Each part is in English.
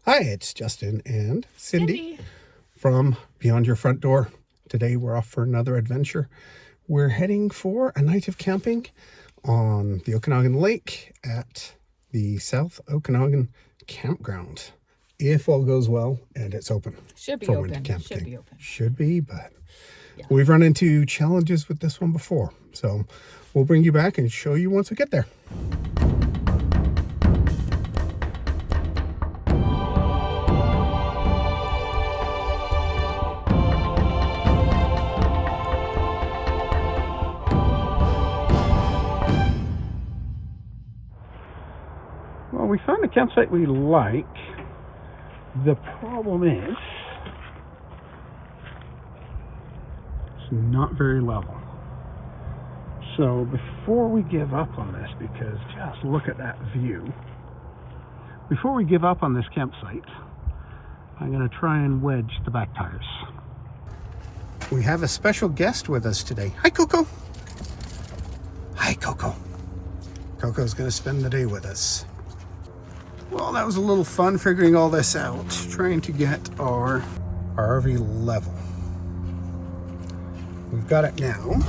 Hi, it's Justin and Cindy Cindy. from Beyond Your Front Door. Today we're off for another adventure. We're heading for a night of camping on the Okanagan Lake at the South Okanagan Campground. If all goes well and it's open Should be for winter open. Should camping. be open. Should be, but Yeah. we've run into challenges with this one before. So we'll bring you back and show you once we get there. Well, we found a campsite we like. The problem is it's not very level. So before we give up on this, because just look at that view, before we give up on this campsite, I'm going to try and wedge the back tires. We have a special guest with us today. Hi, Coco. Hi, Coco. Coco's going to spend the day with us. Well, that was a little fun figuring all this out, trying to get our RV level. We've got it now.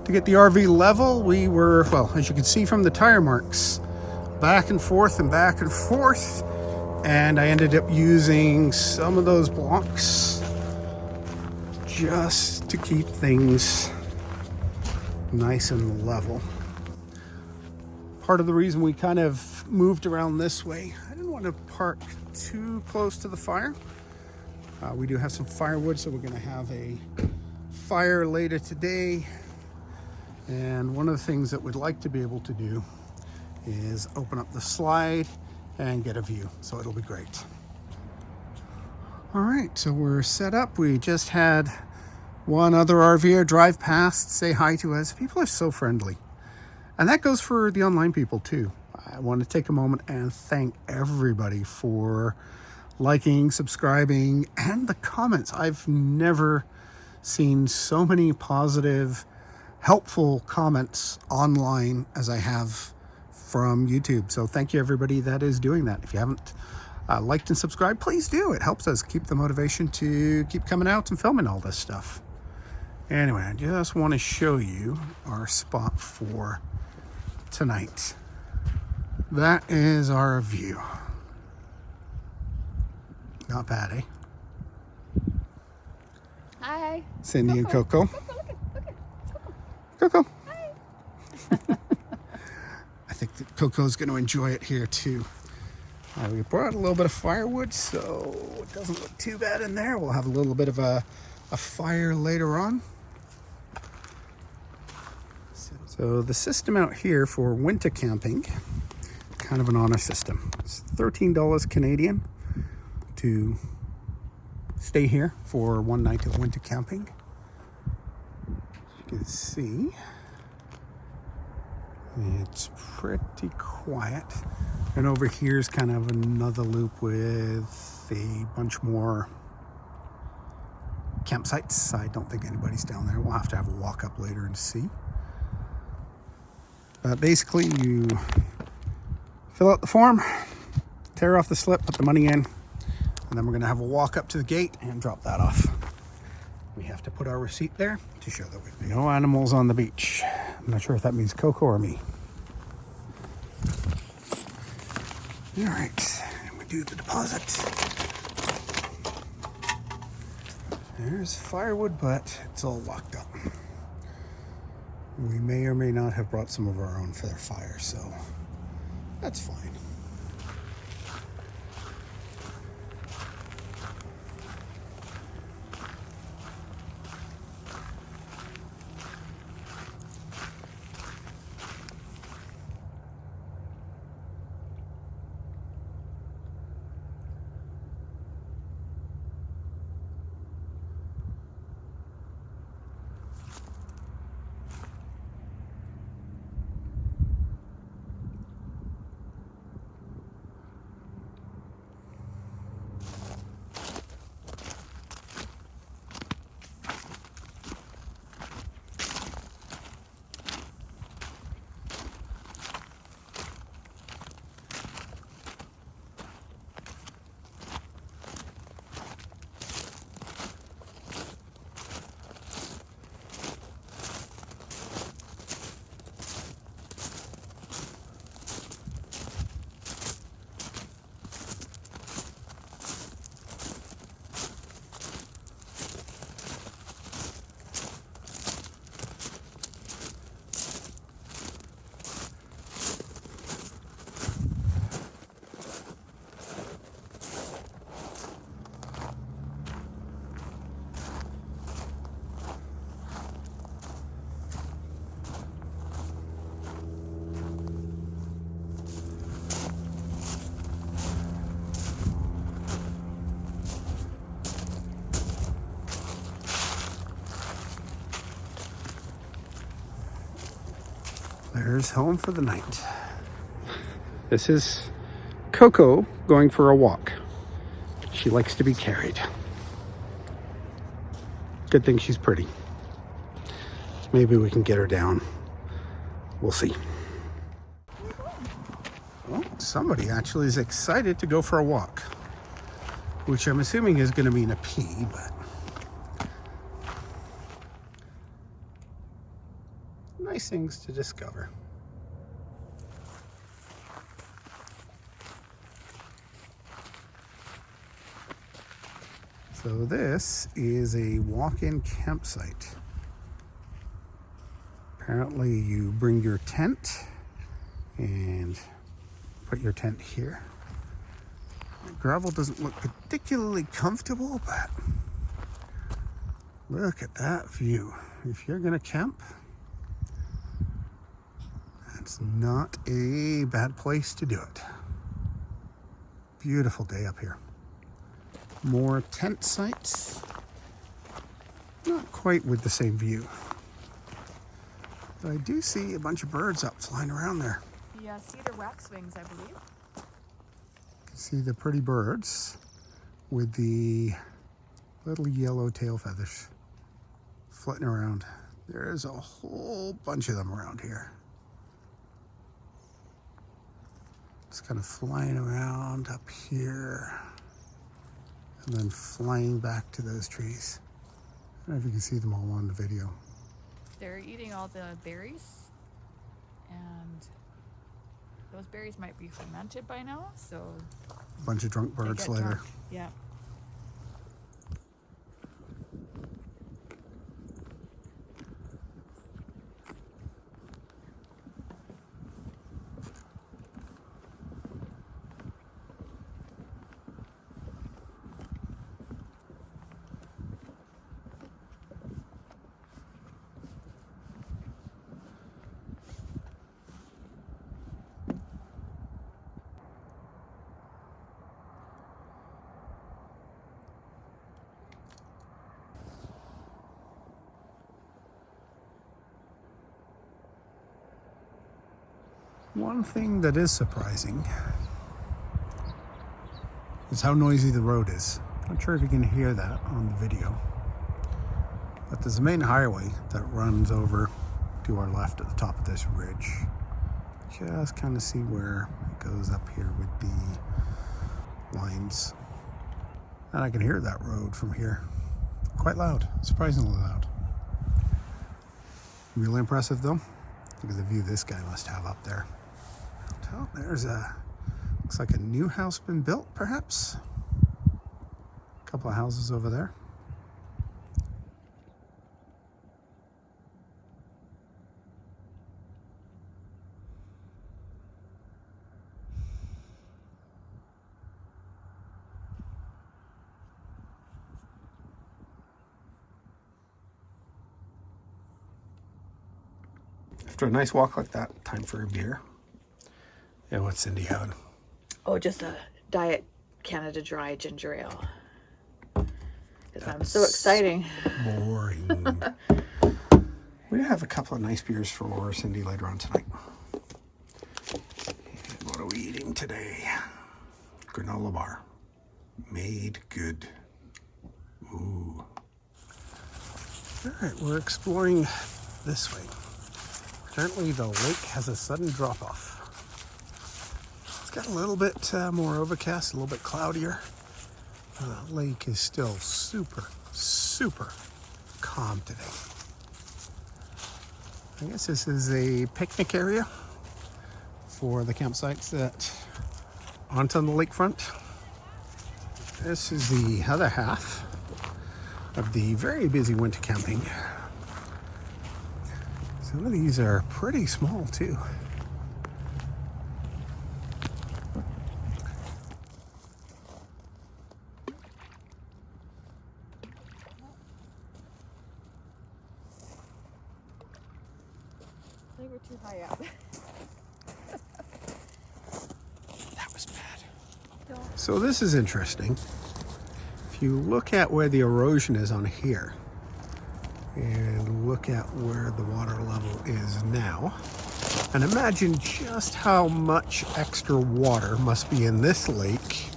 To get the RV level, we were, well, as you can see from the tire marks, back and forth and back and forth. And I ended up using some of those blocks just to keep things nice and level. Part of the reason we kind of moved around this way, I didn't want to park too close to the fire. We do have some firewood, so we're going to have a fire later today. And one of the things that we'd like to be able to do is open up the slide and get a view, so it'll be great. All right, so we're set up. We just had one other RVer drive past, say hi to us. People are so friendly. And that goes for the online people too. I want to take a moment and thank everybody for liking, subscribing, and the comments. I've never seen so many positive, helpful comments online as I have from YouTube. So thank you everybody that is doing that. If you haven't liked and subscribed, please do. It helps us keep the motivation to keep coming out and filming all this stuff. Anyway, I just want to show you our spot for tonight. That is our view. Not bad, eh? Hi. Cindy and Coco. Coco, look at Coco. Hi. I think that Coco's going to enjoy it here too. We brought a little bit of firewood, so it doesn't look too bad in there. We'll have a little bit of a fire later on. So the system out here for winter camping, kind of an honor system. It's $13 Canadian to stay here for one night of winter camping. As you can see, it's pretty quiet. And over here is kind of another loop with a bunch more campsites. I don't think anybody's down there. We'll have to have a walk up later and see. Basically, you fill out the form, tear off the slip, put the money in, and then we're going to have a walk up to the gate and drop that off. We have to put our receipt there to show that we've no animals on the beach. I'm not sure if that means Coco or me. All right, and we do the deposit. There's firewood, but it's all locked up. We may or may not have brought some of our own for their fire, so that's fine. There's home for the night. This is Coco going for a walk. She likes to be carried. Good thing she's pretty. Maybe we can get her down. We'll see. Well, somebody actually is excited to go for a walk, which I'm assuming is going to mean a pee, but nice things to discover. So this is a walk-in campsite. Apparently you bring your tent and put your tent here. The gravel doesn't look particularly comfortable, but look at that view. If you're gonna camp, that's not a bad place to do it. Beautiful day up here. More tent sites. Not quite with the same view. But I do see a bunch of birds up flying around there. The cedar waxwings, I believe. You can see the pretty birds with the little yellow tail feathers flitting around. There's a whole bunch of them around here. Just kind of flying around up here and then flying back to those trees. I don't know if you can see them all on the video. They're eating all the berries, and those berries might be fermented by now, so A bunch of drunk they birds get later. drunk. Yeah. One thing that is surprising is how noisy the road is. Not sure if you can hear that on the video, but there's a main highway that runs over to our left at the top of this ridge. Just kind of see where it goes up here with the lines. And I can hear that road from here. Quite loud, surprisingly loud. Really impressive though. Look at the view this guy must have up there. Oh, there's looks like a new house been built, perhaps. A couple of houses over there. After a nice walk like that, time for a beer. Yeah, what's Cindy having? Oh, just a Diet Canada Dry ginger ale. Because I'm so exciting. Boring. We have a couple of nice beers for Cindy later on tonight. And what are we eating today? Granola bar. Made good. Ooh. All right, we're exploring this way. Apparently the lake has a sudden drop-off. It's got a little bit more overcast, a little bit cloudier. The lake is still super, super calm today. I guess this is a picnic area for the campsites that aren't on the lakefront. This is the other half of the very busy winter camping. Some of these are pretty small too. They were too high up. That was bad. So this is interesting. If you look at where the erosion is on here and look at where the water level is now, And imagine just how much extra water must be in this lake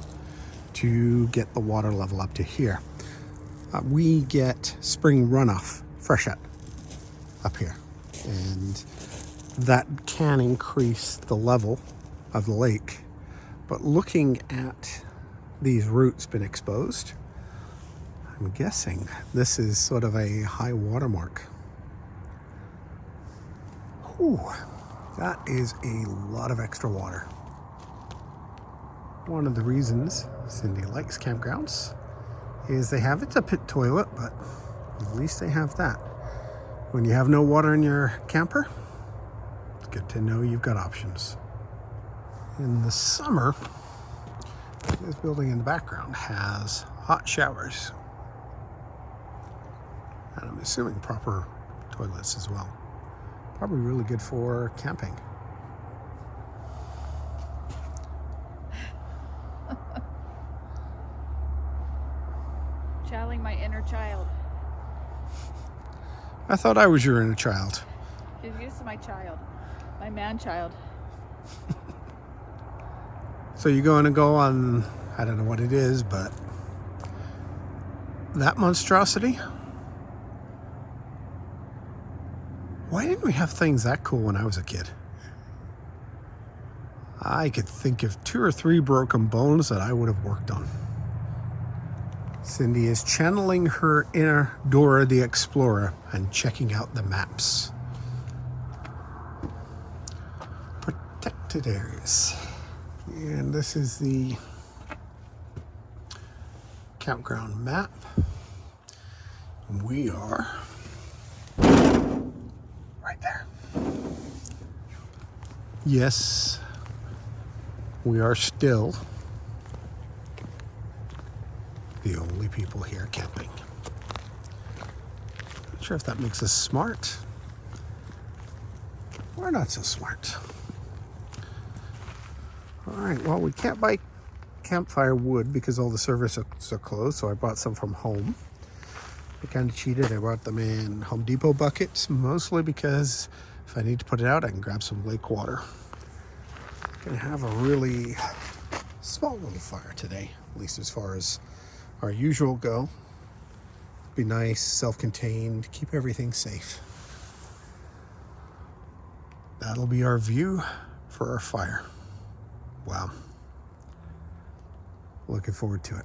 to get the water level up to here. We get spring runoff, freshet, up here. And that can increase the level of the lake. But looking at these roots been exposed, I'm guessing this is sort of a high water mark. Ooh, that is a lot of extra water. One of the reasons Cindy likes campgrounds is they have, it's a pit toilet, but at least they have that. When you have no water in your camper, it's good to know you've got options. In the summer, this building in the background has hot showers. And I'm assuming proper toilets as well. Probably really good for camping. Channeling my inner child. I thought I was your inner child. She's used to my child. My man-child. So you're going to go on, I don't know what it is, but that monstrosity? Why didn't we have things that cool when I was a kid? I could think of 2 or 3 broken bones that I would have worked on. Cindy is channeling her inner Dora the Explorer and checking out the maps. Protected areas. And this is the campground map. We are right there. Yes, we are still the only people here camping. Not sure if that makes us smart or not so smart. All right, well, we can't buy campfire wood because all the services are closed, so I bought some from home. I kind of cheated. I brought them in Home Depot buckets, mostly because if I need to put it out, I can grab some lake water. Gonna have a really small little fire today, at least as far as our usual go. Be nice, self-contained, keep everything safe. That'll be our view for our fire. Wow. Looking forward to it.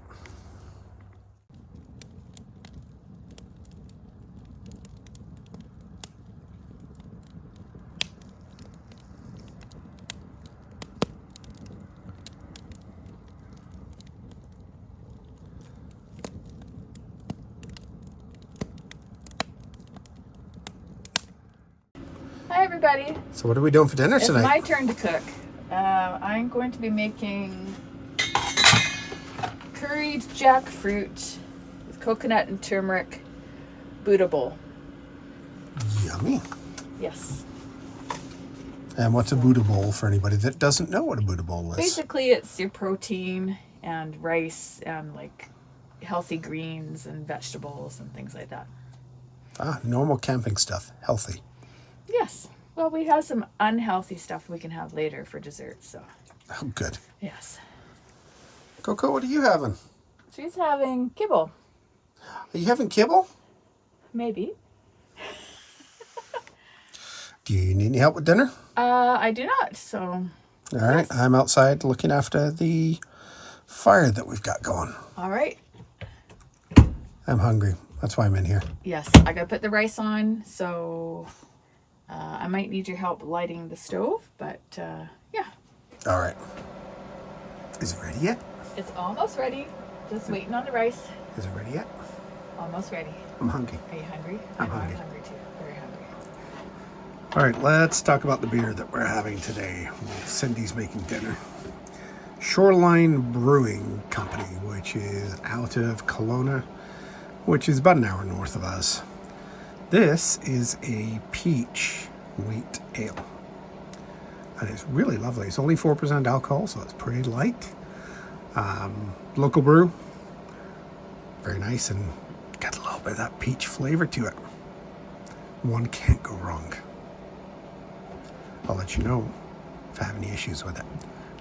Hi everybody. So what are we doing for dinner tonight? It's my turn to cook. I'm going to be making curried jackfruit with coconut and turmeric Buddha bowl. Yummy. Yes. And what's a Buddha bowl for anybody that doesn't know what a Buddha bowl is? Basically, it's your protein and rice and like healthy greens and vegetables and things like that. Ah, normal camping stuff. Healthy. Yes. Well, we have some unhealthy stuff we can have later for dessert, so. Oh, good. Yes. Coco, what are you having? She's having kibble. Are you having kibble? Maybe. Do you need any help with dinner? I do not, so. All right. Yes. I'm outside looking after the fire that we've got going. All right. I'm hungry. That's why I'm in here. Yes, I gotta put the rice on, so I might need your help lighting the stove, but yeah. All right. Is it ready yet? It's almost ready. Just waiting on the rice. Is it ready yet? Almost ready. I'm hungry. Are you hungry? I'm hungry. I'm hungry too. Very hungry. All right, let's talk about the beer that we're having today. Cindy's making dinner. Shoreline Brewing Company, which is out of Kelowna, which is about an hour north of us. This is a peach wheat ale. And it's really lovely. It's only 4% alcohol, so it's pretty light. Local brew. Very nice and got a little bit of that peach flavor to it. One can't go wrong. I'll let you know if I have any issues with it.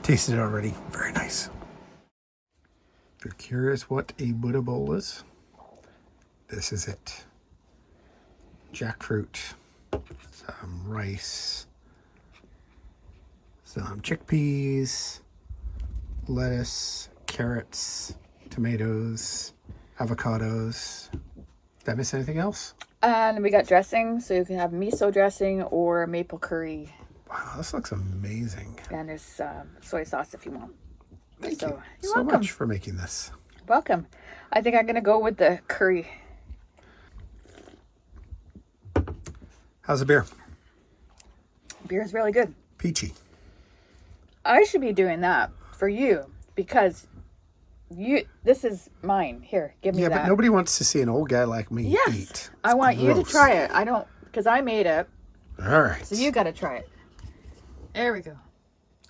Tasted it already. Very nice. If you're curious what a Buddha bowl is, this is it. Jackfruit, some rice, some chickpeas, lettuce, carrots, tomatoes, avocados. Did I miss anything else? And we got dressing, so you can have miso dressing or maple curry. Wow, this looks amazing. And there's soy sauce if you want. Thank you You're so welcome. much for making this. Welcome. I think I'm going to go with the curry. How's the beer? Beer is really good. Peachy. I should be doing that for you because this is mine. Here, give me that. Yeah, but nobody wants to see an old guy like me yes, eat. I want you to gross. try it. I don't, because I made it. All right. So you got to try it. There we go.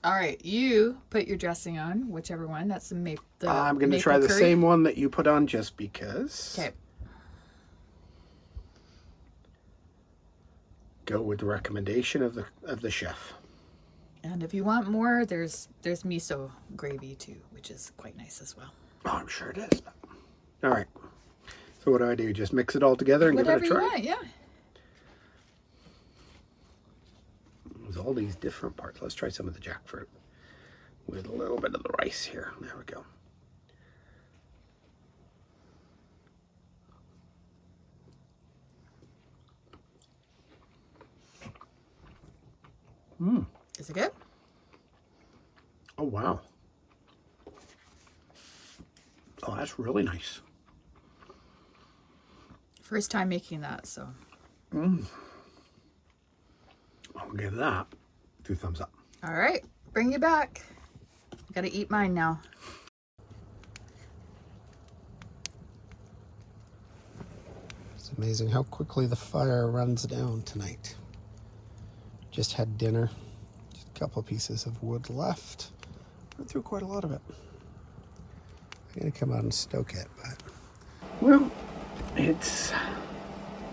All right, you put your dressing on, whichever one. That's the maple. I'm going to try the same one that you put on just because. Okay. Go with the recommendation of the chef. And if you want more, there's miso gravy too, which is quite nice as well. Oh, I'm sure it is. All right. So what do? Just mix it all together and Whatever give it a try? you want, yeah. There's all these different parts. Let's try some of the jackfruit with a little bit of the rice here. There we go. Is it good? Oh, wow. Oh, that's really nice. First time making that, so. I'll give that 2 thumbs up. All right, bring you back. Got to eat mine now. It's amazing how quickly the fire runs down tonight. Just had dinner. Just a couple pieces of wood left. Went through quite a lot of it. I'm going to come out and stoke it, but... Well, it's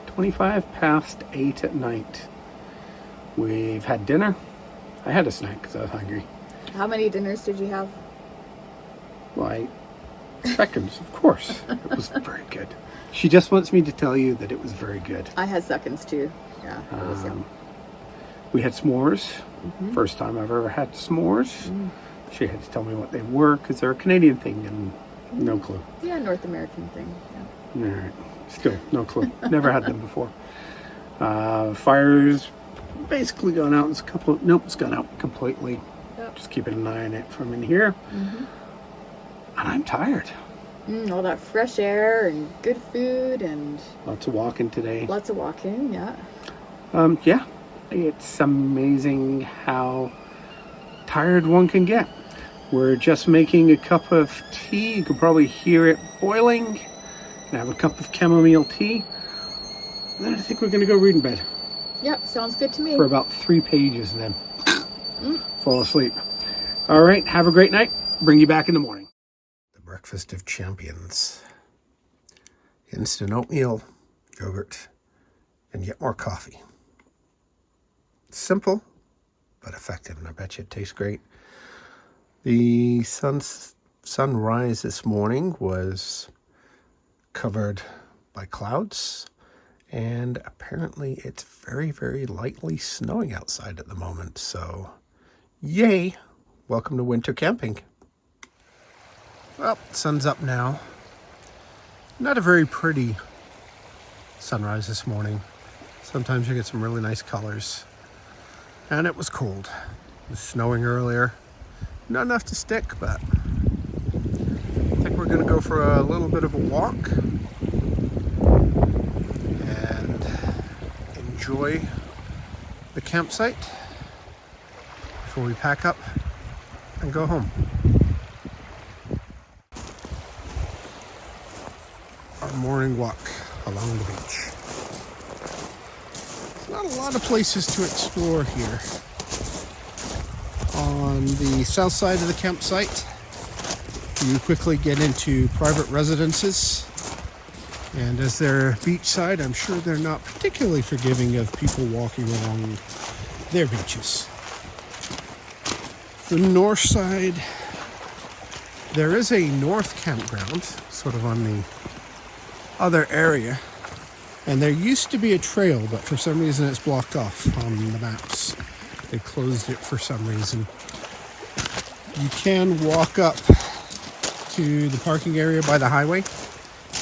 25 past 8 at night. We've had dinner. I had a snack because I was hungry. How many dinners did you have? Why, seconds, of course. It was very good. She just wants me to tell you that it was very good. I had seconds too. Yeah, it was yum. We had s'mores. First time I've ever had s'mores. She had to tell me what they were because they're a Canadian thing and no clue. Yeah, North American thing. Yeah. All right. Still, no clue. Never had them before. Fire's basically gone out. It's it's gone out completely. Yep. Just keeping an eye on it from in here. And I'm tired. All that fresh air and good food and Lots of walking today. lots of walking. Yeah. Yeah, it's amazing how tired one can get. We're just making a cup of tea. You can probably hear it boiling. Gonna have a cup of chamomile tea. And then I think we're gonna go read in bed Yep, sounds good to me. for about 3 pages and then fall asleep. All right, have a great night. Bring you back in the morning. The breakfast of champions. Instant oatmeal, yogurt, and yet more coffee. Simple, but effective, and I bet you it tastes great. The sunrise this morning was covered by clouds, and apparently it's very, very lightly snowing outside at the moment, so yay! Welcome to winter camping. Well, sun's up now. Not a very pretty sunrise this morning. Sometimes you get some really nice colors. And it was cold. It was snowing earlier. Not enough to stick, but I think we're gonna go for a little bit of a walk and enjoy the campsite before we pack up and go home. Our morning walk along the beach. Not a lot of places to explore here. On the south side of the campsite, you quickly get into private residences. And as they're beachside, I'm sure they're not particularly forgiving of people walking along their beaches. The north side, there is a north campground, sort of on the other area. And there used to be a trail, but for some reason it's blocked off on the maps. They closed it for some reason. You can walk up to the parking area by the highway,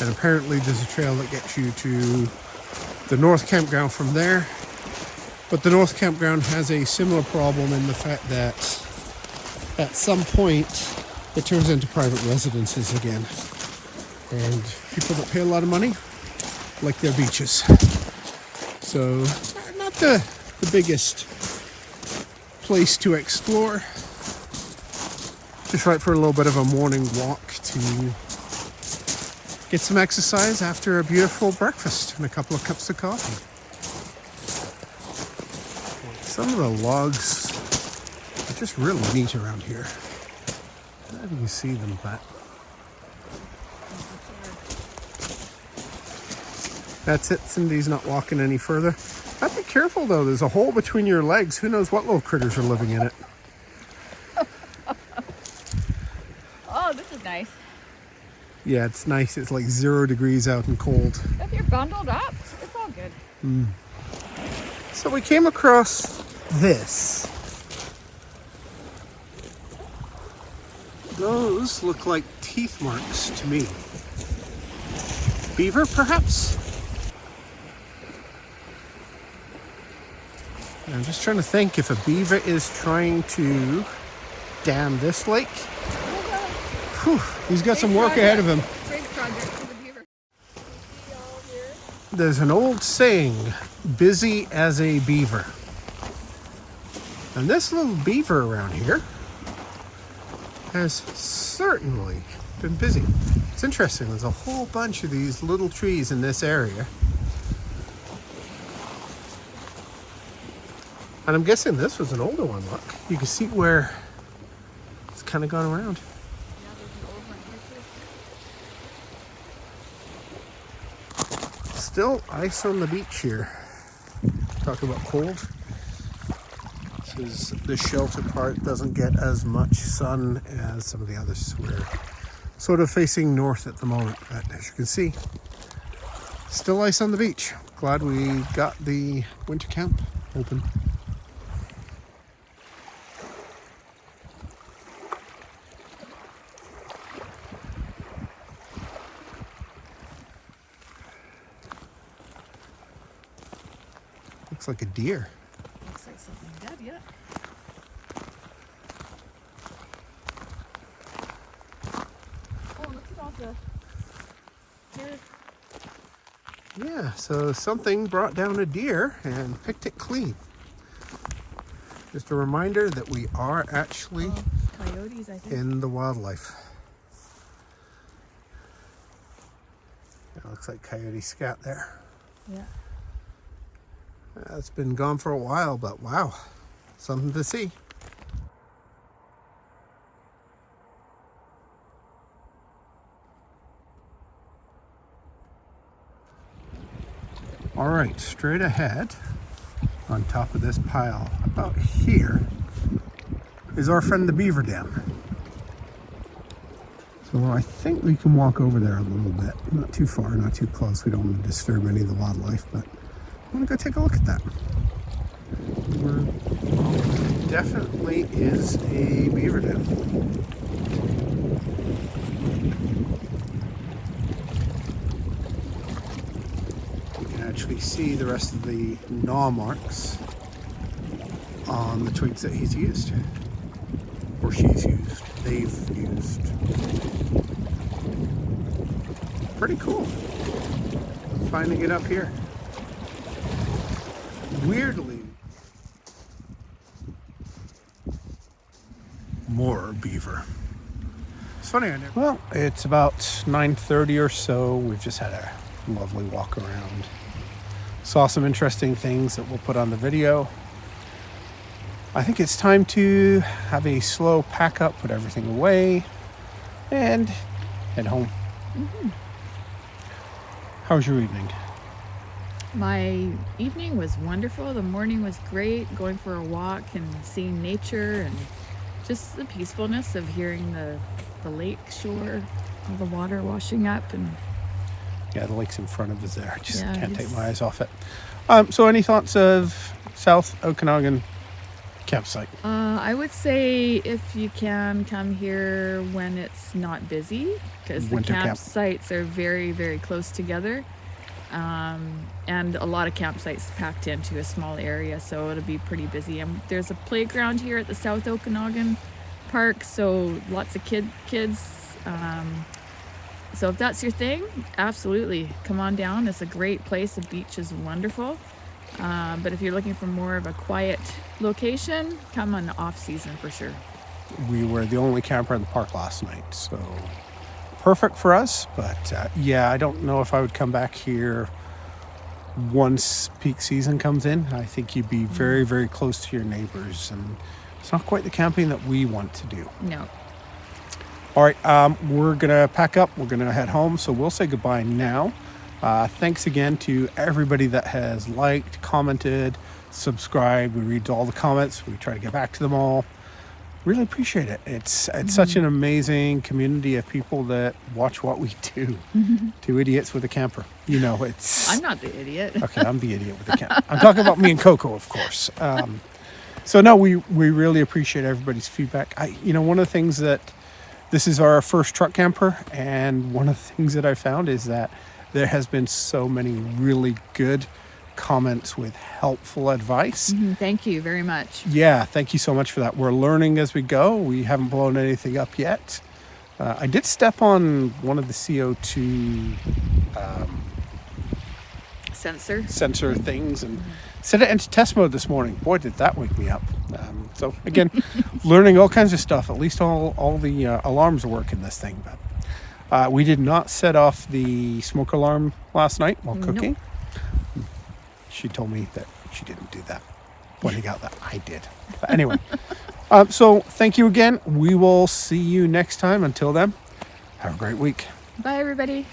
and apparently there's a trail that gets you to the north campground from there. But the north campground has a similar problem in the fact that at some point it turns into private residences again. And people that pay a lot of money like their beaches. So not the biggest place to explore. Just right for a little bit of a morning walk to get some exercise after a beautiful breakfast and a couple of cups of coffee. Some of the logs are just really neat around here. I don't know if you can see them, but that's it. Cindy's not walking any further. I'd be careful though. There's a hole between your legs. Who knows what little critters are living in it. Oh, this is nice. Yeah, it's nice. It's like 0 degrees out and cold. If you're bundled up, it's all good. So we came across this. Those look like teeth marks to me. Beaver, perhaps? I'm just trying to think if a beaver is trying to dam this lake. Whew, he's got some work ahead of him. Great project for the beaver. There's an old saying, busy as a beaver. And this little beaver around here has certainly been busy. It's interesting, there's a whole bunch of these little trees in this area. And I'm guessing this was an older one, look. You can see where it's kind of gone around. Yeah, there's an old one here too. Still ice on the beach here. Talk about cold. This is the shelter part, doesn't get as much sun as some of the others. We're sort of facing north at the moment, but as you can see, still ice on the beach. Glad we got the winter camp open. Looks like a deer. Looks like something dead, yeah. Oh, look at all the hair. Yeah, so something brought down a deer and picked it clean. Just a reminder that we are actually Coyotes, I think. in the wildlife. It looks like coyote scat there. Yeah. It's been gone for a while, but wow, something to see. All right, straight ahead on top of this pile, about here, is our friend the beaver dam. So I think we can walk over there a little bit. Not too far, not too close. We don't want to disturb any of the wildlife, but I'm gonna go take a look at that. It definitely is a beaver dam. You can actually see the rest of the gnaw marks on the twigs that he's used. Or she's used. They've used. Pretty cool. Finding it up here. Weirdly, more beaver. It's funny, I never. Well, it's about 9:30 or so. We've just had a lovely walk around. Saw some interesting things that we'll put on the video. I think it's time to have a slow pack up, put everything away, and head home. Mm-hmm. How was your evening? My evening was wonderful. The morning was great, going for a walk and seeing nature and just the peacefulness of hearing the lake shore, all the water washing up, and Yeah, the lake's in front of us there. I just Yeah, can't take it's- my eyes off it. So any thoughts of South Okanagan campsite? I would say if you can come here when it's not busy, because the Winter camp. campsites are very, very close together. And a lot of campsites packed into a small area, so it'll be pretty busy. And there's a playground here at the South Okanagan Park, so lots of kids. So if that's your thing, absolutely come on down. It's a great place. The beach is wonderful. But if you're looking for more of a quiet location, come on the off season for sure. We were the only camper in the park last night, so perfect for us. But yeah, I don't know if I would come back here once peak season comes in. I think you'd be very, very close to your neighbors, and it's not quite the camping that we want to do. No. All right, we're gonna pack up. We're gonna head home, so we'll say goodbye now. Thanks again to everybody that has liked, commented, subscribed. We read all the comments. We try to get back to them all. Really appreciate it. It's such an amazing community of people that watch what we do. Two idiots with a camper. You know, it's... I'm not the idiot. Okay, I'm the idiot with the camper. I'm talking about me and Coco, of course. So no, we really appreciate everybody's feedback. One of the things that... This is our first truck camper, and one of the things that I found is that there has been so many really good comments with helpful advice. Thank you very much. Yeah, thank you so much for that. We're learning as we go. We haven't blown anything up yet. I did step on one of the CO2 sensor things and set it into test mode this morning. Boy, did that wake me up. So again, learning all kinds of stuff. At least all the alarms work in this thing. But we did not set off the smoke alarm last night while cooking. Nope. She told me that she didn't do that. Pointing out that I did. But anyway, so thank you again. We will see you next time. Until then, have a great week. Bye, everybody.